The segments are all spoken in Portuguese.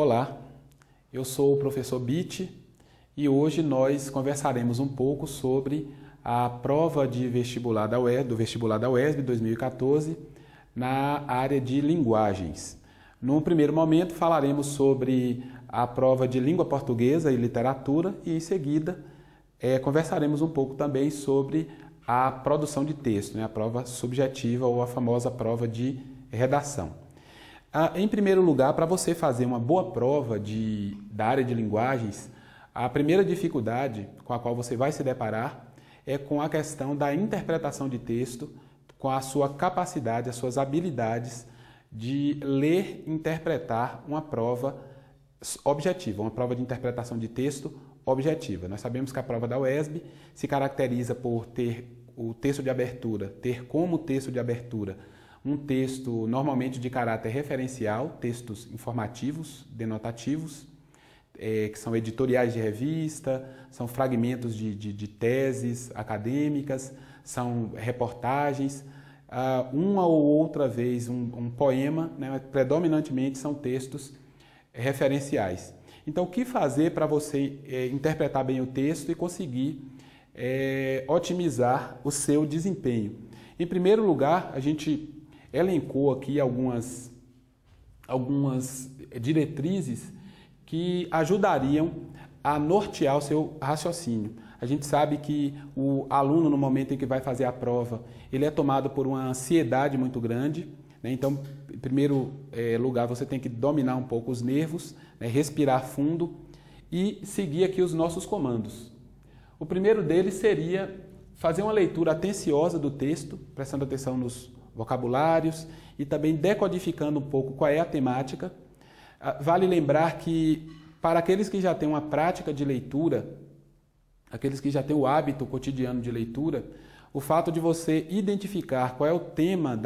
Olá, eu sou o professor Bitti e hoje nós conversaremos um pouco sobre a prova de vestibular da UESB, do vestibular da UESB 2014 na área de linguagens. No primeiro momento falaremos sobre a prova de língua portuguesa e literatura e em seguida conversaremos um pouco também sobre a produção de texto, a prova subjetiva ou a famosa prova de redação. Em primeiro lugar, para você fazer uma boa prova da área de linguagens, a primeira dificuldade com a qual você vai se deparar é com a questão da interpretação de texto, com a sua capacidade, as suas habilidades de ler e interpretar uma prova objetiva, uma prova de interpretação de texto objetiva. Nós sabemos que a prova da UESB se caracteriza por ter o texto de abertura, ter como texto de abertura um texto normalmente de caráter referencial, textos informativos, denotativos, que são editoriais de revista, são fragmentos de teses acadêmicas, são reportagens, uma ou outra vez um poema, predominantemente são textos referenciais. Então, o que fazer para você interpretar bem o texto e conseguir otimizar o seu desempenho? Em primeiro lugar, a gente elencou aqui algumas diretrizes que ajudariam a nortear o seu raciocínio. A gente sabe que o aluno, no momento em que vai fazer a prova, ele é tomado por uma ansiedade muito grande, né? Então, em primeiro lugar, você tem que dominar um pouco os nervos, né? Respirar fundo e seguir aqui os nossos comandos. O primeiro deles seria fazer uma leitura atenciosa do texto, prestando atenção nos vocabulários e também decodificando um pouco qual é a temática. Vale lembrar que para aqueles que já têm uma prática de leitura, aqueles que já têm o hábito cotidiano de leitura, o fato de você identificar qual é o tema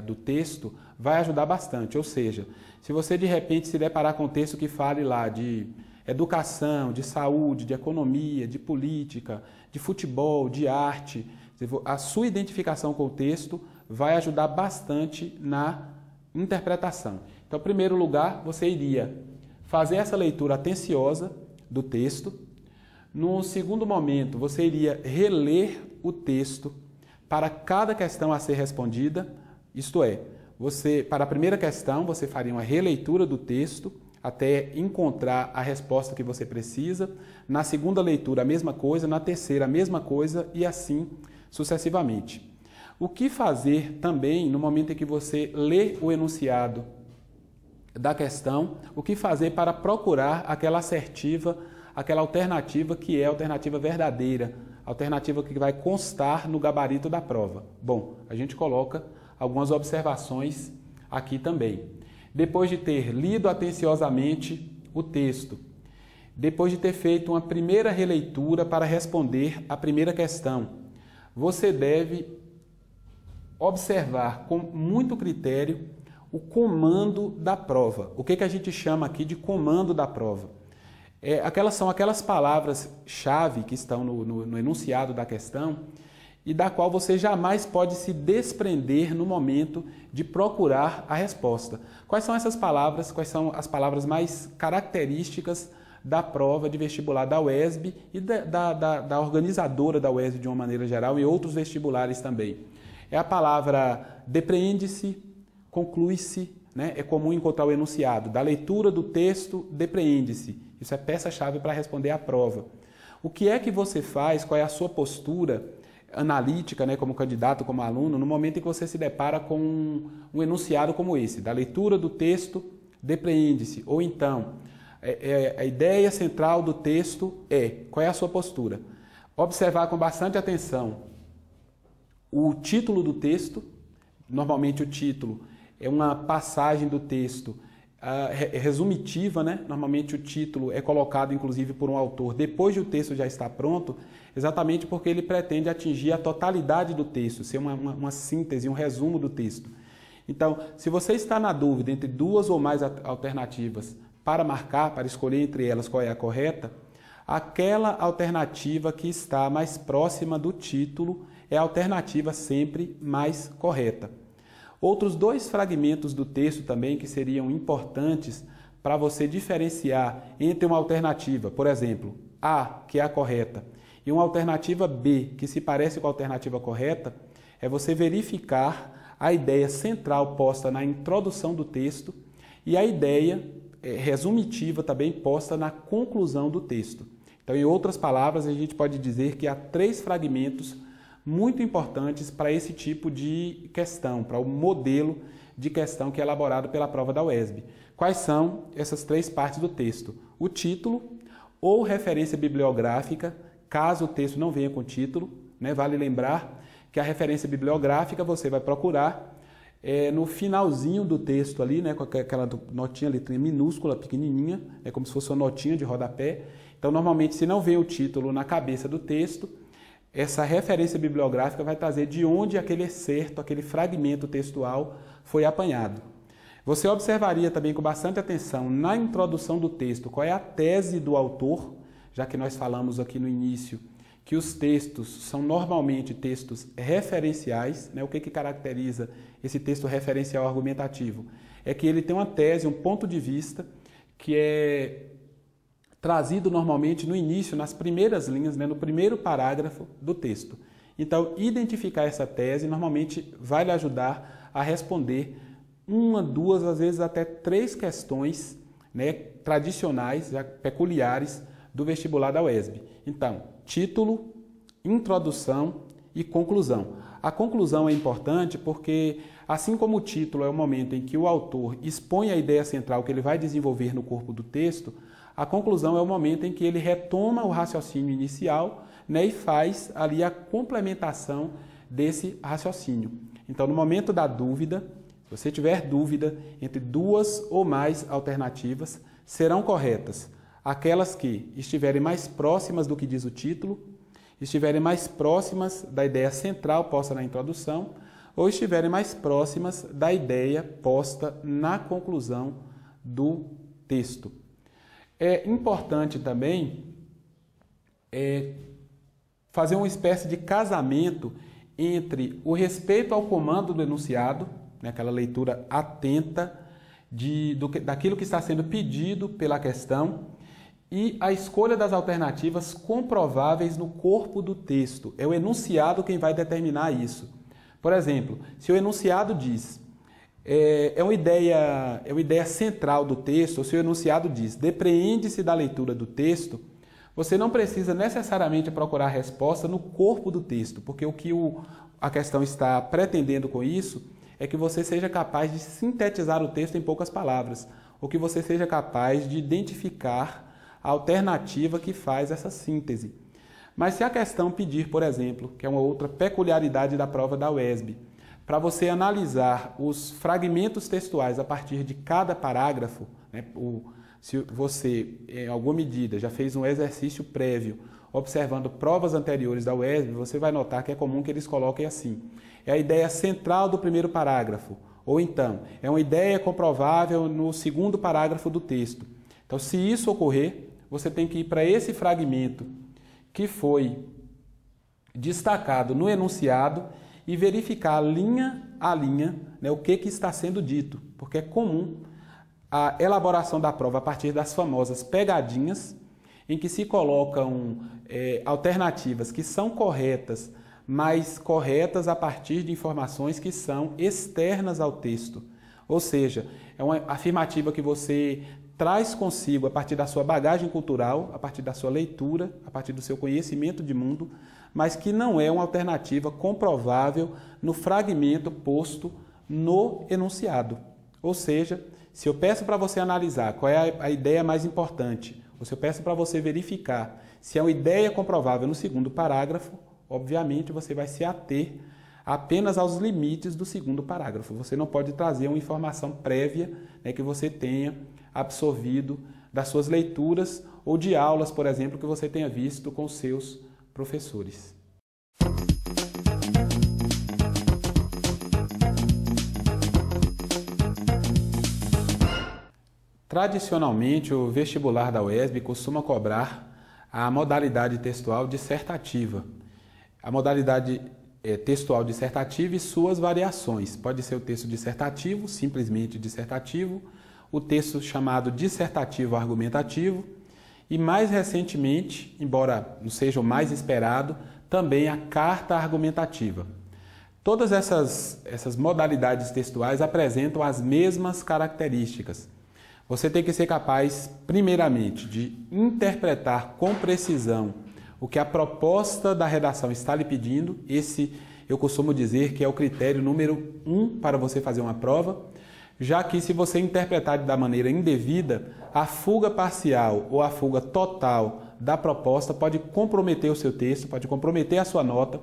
do texto vai ajudar bastante. Ou seja, se você de repente se deparar com um texto que fale lá de educação, de saúde, de economia, de política, de futebol, de arte, a sua identificação com o texto vai ajudar bastante na interpretação. Então, em primeiro lugar, você iria fazer essa leitura atenciosa do texto. No segundo momento, você iria reler o texto para cada questão a ser respondida, isto é, para a primeira questão, você faria uma releitura do texto até encontrar a resposta que você precisa. Na segunda leitura, a mesma coisa. Na terceira, a mesma coisa e assim sucessivamente. O que fazer também no momento em que você lê o enunciado da questão, o que fazer para procurar aquela assertiva, aquela alternativa que é a alternativa verdadeira, a alternativa que vai constar no gabarito da prova. Bom, a gente coloca algumas observações aqui também. Depois de ter lido atenciosamente o texto, depois de ter feito uma primeira releitura para responder a primeira questão, você deve observar com muito critério o comando da prova. O que a gente chama aqui de comando da prova? São aquelas palavras-chave que estão no enunciado da questão e da qual você jamais pode se desprender no momento de procurar a resposta. Quais são essas palavras? Quais são as palavras mais características da prova de vestibular da UESB e da organizadora da UESB de uma maneira geral e outros vestibulares também? É a palavra depreende-se, conclui-se, né? É comum encontrar o enunciado. Da leitura do texto, depreende-se. Isso é peça-chave para responder à prova. O que é que você faz, qual é a sua postura analítica, né, como candidato, como aluno, no momento em que você se depara com um enunciado como esse? Da leitura do texto, depreende-se. Ou então, a ideia central do texto qual é a sua postura? Observar com bastante atenção o título do texto. Normalmente o título é uma passagem do texto resumitiva, né? Normalmente o título é colocado inclusive por um autor depois de o texto já estar pronto, exatamente porque ele pretende atingir a totalidade do texto, ser uma síntese, um resumo do texto. Então, se você está na dúvida entre duas ou mais alternativas para marcar, para escolher entre elas qual é a correta, aquela alternativa que está mais próxima do título é a alternativa sempre mais correta. Outros dois fragmentos do texto também que seriam importantes para você diferenciar entre uma alternativa, por exemplo, A, que é a correta, e uma alternativa B, que se parece com a alternativa correta, é você verificar a ideia central posta na introdução do texto e a ideia resumitiva também posta na conclusão do texto. Então, em outras palavras, a gente pode dizer que há 3 fragmentos muito importantes para esse tipo de questão, para o modelo de questão que é elaborado pela prova da UESB. Quais são essas 3 partes do texto? O título ou referência bibliográfica, caso o texto não venha com título, né? Vale lembrar que a referência bibliográfica você vai procurar no finalzinho do texto ali, né? Com aquela notinha, letrinha minúscula, pequenininha, é como se fosse uma notinha de rodapé. Então, normalmente, se não vem o título na cabeça do texto, essa referência bibliográfica vai trazer de onde aquele excerto, aquele fragmento textual foi apanhado. Você observaria também com bastante atenção na introdução do texto qual é a tese do autor, já que nós falamos aqui no início que os textos são normalmente textos referenciais, né? O que caracteriza esse texto referencial argumentativo? É que ele tem uma tese, um ponto de vista que é trazido normalmente no início, nas primeiras linhas, né? No primeiro parágrafo do texto. Então, identificar essa tese normalmente vai lhe ajudar a responder 1, 2, às vezes até 3 questões, né, tradicionais, já peculiares do vestibular da UESB. Então, título, introdução e conclusão. A conclusão é importante porque, assim como o título é o momento em que o autor expõe a ideia central que ele vai desenvolver no corpo do texto, a conclusão é o momento em que ele retoma o raciocínio inicial, né, e faz ali a complementação desse raciocínio. Então, no momento da dúvida, se você tiver dúvida entre 2 ou mais alternativas, serão corretas aquelas que estiverem mais próximas do que diz o título, estiverem mais próximas da ideia central posta na introdução ou estiverem mais próximas da ideia posta na conclusão do texto. É importante também fazer uma espécie de casamento entre o respeito ao comando do enunciado, né, aquela leitura atenta daquilo que está sendo pedido pela questão, e a escolha das alternativas comprováveis no corpo do texto. É o enunciado quem vai determinar isso. Por exemplo, se o enunciado diz é uma ideia central do texto, ou se o enunciado diz depreende-se da leitura do texto, você não precisa necessariamente procurar a resposta no corpo do texto, porque o que a questão está pretendendo com isso é que você seja capaz de sintetizar o texto em poucas palavras, ou que você seja capaz de identificar a alternativa que faz essa síntese. Mas se a questão pedir, por exemplo, que é uma outra peculiaridade da prova da UESB, para você analisar os fragmentos textuais a partir de cada parágrafo, né, se você, em alguma medida, já fez um exercício prévio observando provas anteriores da UESB, você vai notar que é comum que eles coloquem assim: é a ideia central do primeiro parágrafo, ou então, é uma ideia comprovável no segundo parágrafo do texto. Então, se isso ocorrer, você tem que ir para esse fragmento que foi destacado no enunciado e verificar linha a linha, né, o que está sendo dito, porque é comum a elaboração da prova a partir das famosas pegadinhas, em que se colocam alternativas que são corretas, mas corretas a partir de informações que são externas ao texto. Ou seja, é uma afirmativa que você traz consigo a partir da sua bagagem cultural, a partir da sua leitura, a partir do seu conhecimento de mundo, mas que não é uma alternativa comprovável no fragmento posto no enunciado. Ou seja, se eu peço para você analisar qual é a ideia mais importante, ou se eu peço para você verificar se é uma ideia comprovável no segundo parágrafo, obviamente você vai se ater apenas aos limites do segundo parágrafo. Você não pode trazer uma informação prévia, né, que você tenha absorvido das suas leituras ou de aulas, por exemplo, que você tenha visto com seus professores. Tradicionalmente, o vestibular da UESB costuma cobrar a modalidade textual dissertativa. A modalidade textual dissertativa e suas variações. Pode ser o texto dissertativo, simplesmente dissertativo, o texto chamado dissertativo argumentativo e, mais recentemente, embora não seja o mais esperado, também a carta argumentativa. Todas essas modalidades textuais apresentam as mesmas características. Você tem que ser capaz, primeiramente, de interpretar com precisão o que a proposta da redação está lhe pedindo. Esse, eu costumo dizer que é o critério número 1 para você fazer uma prova, já que se você interpretar da maneira indevida, a fuga parcial ou a fuga total da proposta pode comprometer o seu texto, pode comprometer a sua nota,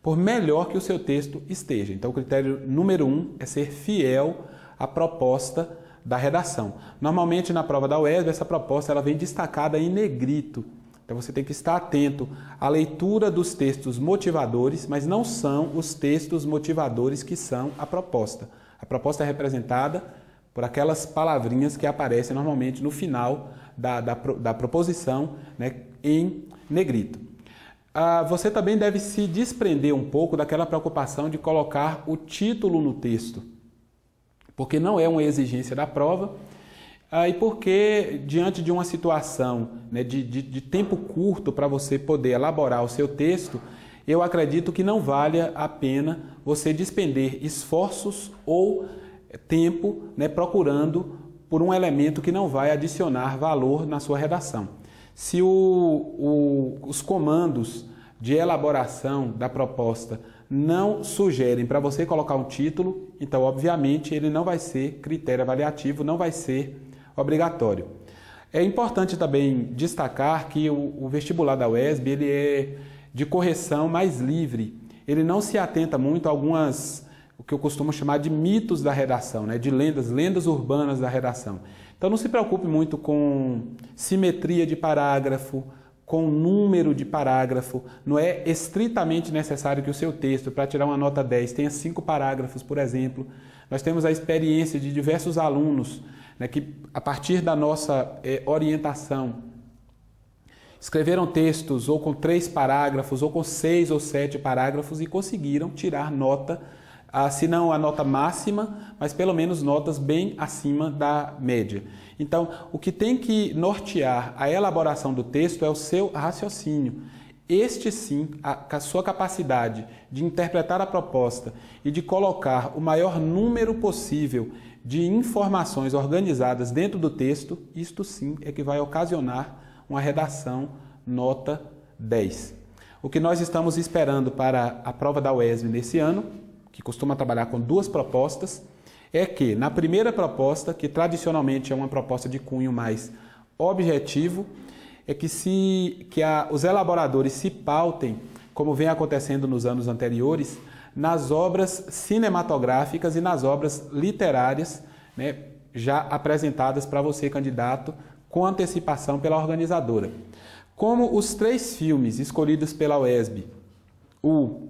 por melhor que o seu texto esteja. Então, o critério número 1 é ser fiel à proposta da redação. Normalmente, na prova da UESB, essa proposta ela vem destacada em negrito. Então, você tem que estar atento à leitura dos textos motivadores, mas não são os textos motivadores que são a proposta. A proposta é representada por aquelas palavrinhas que aparecem normalmente no final da proposição, né, em negrito. Você também deve se desprender um pouco daquela preocupação de colocar o título no texto, porque não é uma exigência da prova e porque, diante de uma situação, né, de tempo curto para você poder elaborar o seu texto, eu acredito que não valha a pena você despender esforços ou tempo, né, procurando por um elemento que não vai adicionar valor na sua redação. Se os comandos de elaboração da proposta não sugerem para você colocar um título, então, obviamente, ele não vai ser critério avaliativo, não vai ser obrigatório. É importante também destacar que o vestibular da UESB ele é de correção mais livre. Ele não se atenta muito a algumas, o que eu costumo chamar de mitos da redação, né? De lendas urbanas da redação. Então, não se preocupe muito com simetria de parágrafo, com número de parágrafo. Não é estritamente necessário que o seu texto, para tirar uma nota 10, tenha 5 parágrafos, por exemplo. Nós temos a experiência de diversos alunos, né, que, a partir da nossa orientação, escreveram textos ou com 3 parágrafos, ou com 6 ou 7 parágrafos e conseguiram tirar nota, se não a nota máxima, mas pelo menos notas bem acima da média. Então, o que tem que nortear a elaboração do texto é o seu raciocínio. Este sim, a sua capacidade de interpretar a proposta e de colocar o maior número possível de informações organizadas dentro do texto, isto sim é que vai ocasionar uma redação nota 10. O que nós estamos esperando para a prova da UESB nesse ano, que costuma trabalhar com 2 propostas, é que na primeira proposta, que tradicionalmente é uma proposta de cunho mais objetivo, é que os elaboradores se pautem, como vem acontecendo nos anos anteriores, nas obras cinematográficas e nas obras literárias, né, já apresentadas para você, candidato, com antecipação pela organizadora. Como os 3 filmes escolhidos pela UESB, o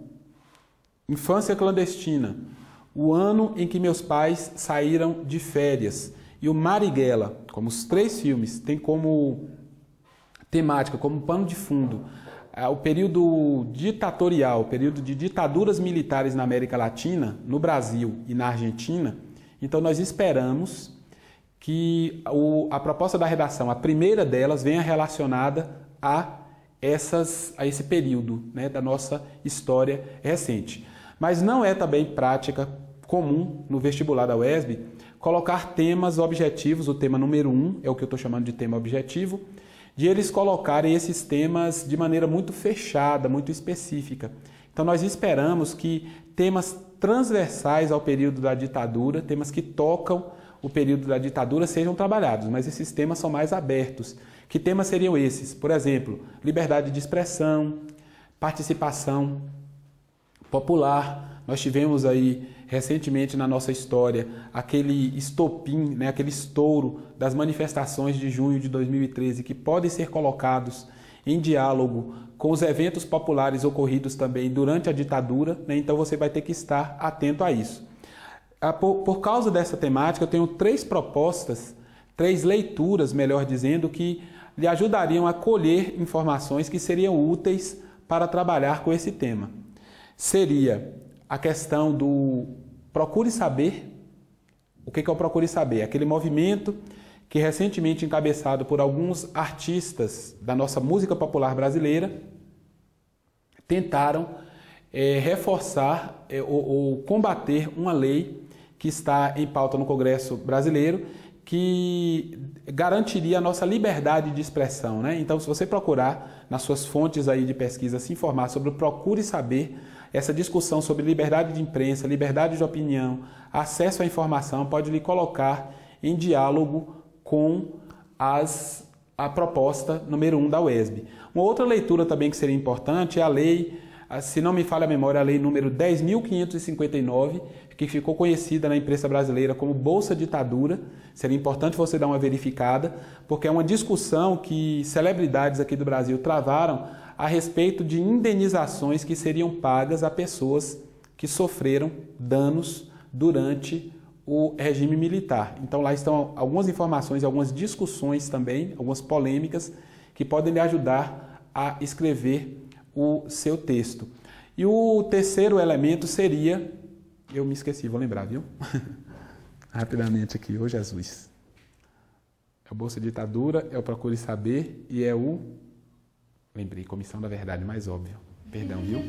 Infância Clandestina, O Ano em que Meus Pais Saíram de Férias e o Marighella, como os 3 filmes, têm como temática, como pano de fundo, o período ditatorial, o período de ditaduras militares na América Latina, no Brasil e na Argentina. Então, nós esperamos que a proposta da redação, a primeira delas, venha relacionada a esse período, né, da nossa história recente. Mas não é também prática comum no vestibular da UESB colocar temas objetivos, o tema número 1 é o que eu estou chamando de tema objetivo, de eles colocarem esses temas de maneira muito fechada, muito específica. Então nós esperamos que temas transversais ao período da ditadura, temas que tocam o período da ditadura sejam trabalhados, mas esses temas são mais abertos. Que temas seriam esses? Por exemplo, liberdade de expressão, participação popular. Nós tivemos aí recentemente na nossa história aquele estopim, né, aquele estouro das manifestações de junho de 2013 que podem ser colocados em diálogo com os eventos populares ocorridos também durante a ditadura, né? Então você vai ter que estar atento a isso. Por causa dessa temática, eu tenho 3 propostas, 3 leituras, melhor dizendo, que lhe ajudariam a colher informações que seriam úteis para trabalhar com esse tema. Seria a questão do procure saber, O que é o Procure Saber? Aquele movimento que recentemente encabeçado por alguns artistas da nossa música popular brasileira tentaram reforçar ou combater uma lei que está em pauta no Congresso brasileiro que garantiria a nossa liberdade de expressão, né? Então, se você procurar nas suas fontes aí de pesquisa se informar sobre o Procure Saber, essa discussão sobre liberdade de imprensa, liberdade de opinião, acesso à informação, pode lhe colocar em diálogo com a proposta número 1 da UESB. Uma outra leitura também que seria importante é a lei, se não me falha a memória, a lei número 10.559, que ficou conhecida na imprensa brasileira como Bolsa Ditadura. Seria importante você dar uma verificada, porque é uma discussão que celebridades aqui do Brasil travaram a respeito de indenizações que seriam pagas a pessoas que sofreram danos durante o regime militar. Então lá estão algumas informações, algumas discussões também, algumas polêmicas que podem lhe ajudar a escrever o seu texto. E o terceiro elemento seria, eu me esqueci, vou lembrar, viu? Rapidamente aqui, ô Jesus. É o Bolsa Ditadura, é o Procure Saber e é o... Lembrei, Comissão da Verdade, mais óbvio. Perdão, viu?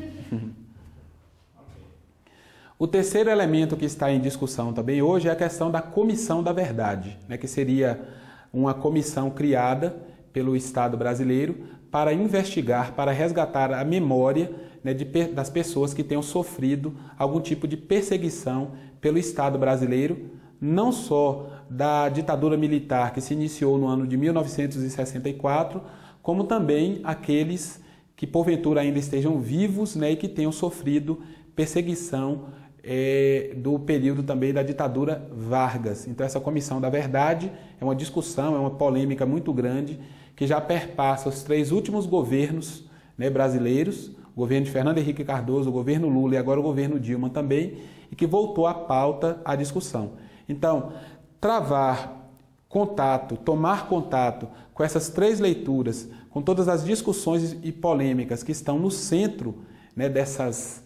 O terceiro elemento que está em discussão também hoje é a questão da Comissão da Verdade, né, que seria uma comissão criada pelo Estado brasileiro para investigar, para resgatar a memória, né, das pessoas que tenham sofrido algum tipo de perseguição pelo Estado brasileiro, não só da ditadura militar que se iniciou no ano de 1964, como também aqueles que porventura ainda estejam vivos, né, e que tenham sofrido perseguição do período também da ditadura Vargas. Então essa Comissão da Verdade é uma discussão, é uma polêmica muito grande que já perpassa os 3 últimos governos, né, brasileiros, o governo de Fernando Henrique Cardoso, o governo Lula e agora o governo Dilma também, e que voltou à pauta a discussão. Então, travar contato, tomar contato com essas 3 leituras, com todas as discussões e polêmicas que estão no centro, né, desses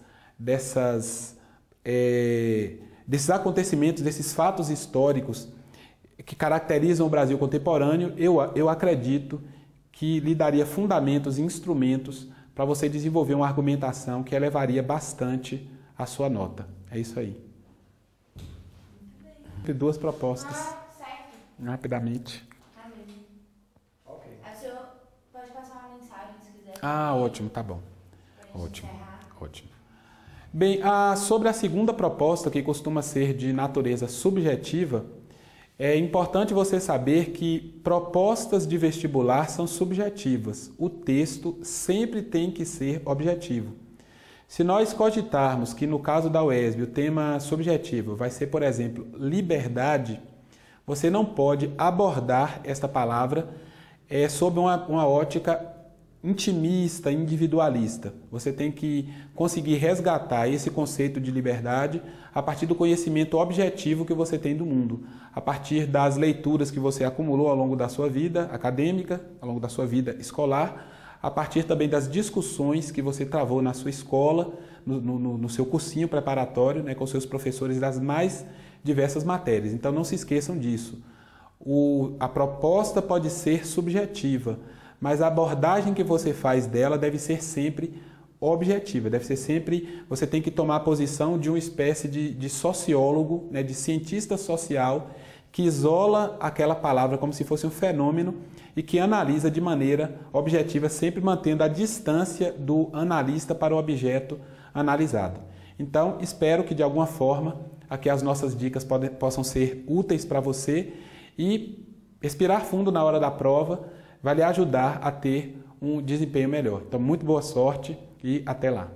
acontecimentos, desses fatos históricos que caracterizam o Brasil contemporâneo, eu acredito que lhe daria fundamentos e instrumentos para você desenvolver uma argumentação que elevaria bastante a sua nota. É isso aí. Tem 2 propostas. Certo. Rapidamente. Ok. O senhor pode passar uma mensagem se quiser. Ótimo, tá bom. Ótimo. Bem, sobre a segunda proposta, que costuma ser de natureza subjetiva, é importante você saber que propostas de vestibular são subjetivas. O texto sempre tem que ser objetivo. Se nós cogitarmos que no caso da UESB o tema subjetivo vai ser, por exemplo, liberdade, você não pode abordar esta palavra sob uma ótica intimista, individualista. Você tem que conseguir resgatar esse conceito de liberdade a partir do conhecimento objetivo que você tem do mundo, a partir das leituras que você acumulou ao longo da sua vida acadêmica, ao longo da sua vida escolar, a partir também das discussões que você travou na sua escola, no seu cursinho preparatório, né, com seus professores das mais diversas matérias. Então não se esqueçam disso. A proposta pode ser subjetiva, mas a abordagem que você faz dela deve ser sempre objetiva, deve ser sempre, você tem que tomar a posição de uma espécie de sociólogo, né, de cientista social, que isola aquela palavra como se fosse um fenômeno e que analisa de maneira objetiva, sempre mantendo a distância do analista para o objeto analisado. Então, espero que de alguma forma aqui as nossas dicas possam ser úteis para você e respirar fundo na hora da prova vai lhe ajudar a ter um desempenho melhor. Então, muito boa sorte e até lá.